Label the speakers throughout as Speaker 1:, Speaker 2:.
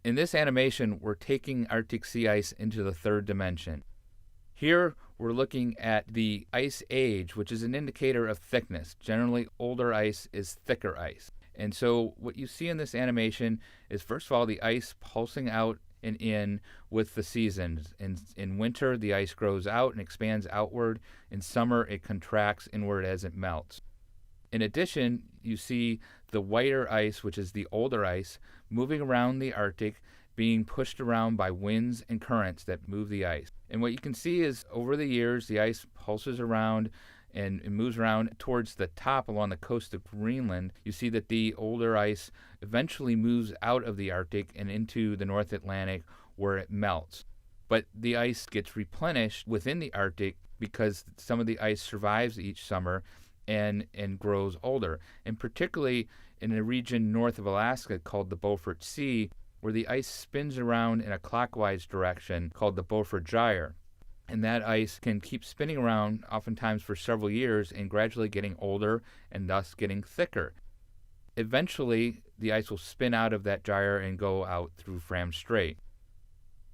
Speaker 1: In this animation, we're taking Arctic sea ice into the third dimension. Here, we're looking at the ice age, which is an indicator of thickness. Generally, older ice is thicker ice. And so what you see in this animation is, first of all, the ice pulsing out and in with the seasons. In winter, the ice grows out and expands outward. In summer, it contracts inward as it melts. In addition, you see the whiter ice, which is the older ice, moving around the Arctic, being pushed around by winds and currents that move the ice. And what you can see is, over the years, the ice pulses around and it moves around towards the top along the coast of Greenland. You see that the older ice eventually moves out of the Arctic and into the North Atlantic, where it melts. But the ice gets replenished within the Arctic because some of the ice survives each summer and grows older. And particularly in a region north of Alaska called the Beaufort Sea, where the ice spins around in a clockwise direction called the Beaufort Gyre. And that ice can keep spinning around, oftentimes for several years, and gradually getting older and thus getting thicker. Eventually, the ice will spin out of that gyre and go out through Fram Strait.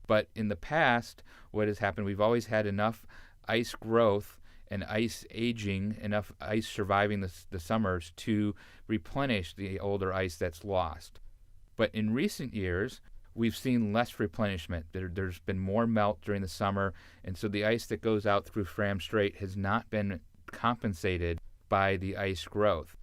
Speaker 1: But in the past, what has happened, we've always had enough ice growth and ice aging, enough ice surviving the summers to replenish the older ice that's lost. But in recent years, we've seen less replenishment. There's been more melt during the summer, and so the ice that goes out through Fram Strait has not been compensated by the ice growth.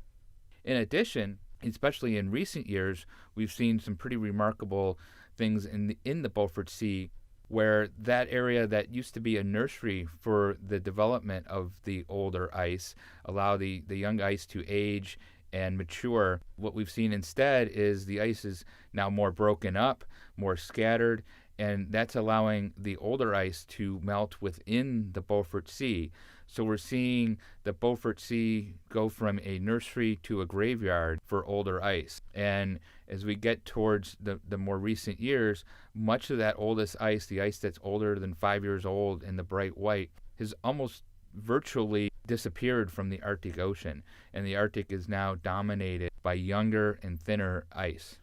Speaker 1: In addition, especially in recent years, we've seen some pretty remarkable things in the Beaufort Sea, where that area that used to be a nursery for the development of the older ice, allow the young ice to age and mature. What we've seen instead is the ice is now more broken up, more scattered, and that's allowing the older ice to melt within the Beaufort Sea. So we're seeing the Beaufort Sea go from a nursery to a graveyard for older ice. And as we get towards the more recent years, much of that oldest ice, the ice that's older than 5 years old and the bright white, has almost virtually disappeared from the Arctic Ocean, and the Arctic is now dominated by younger and thinner ice.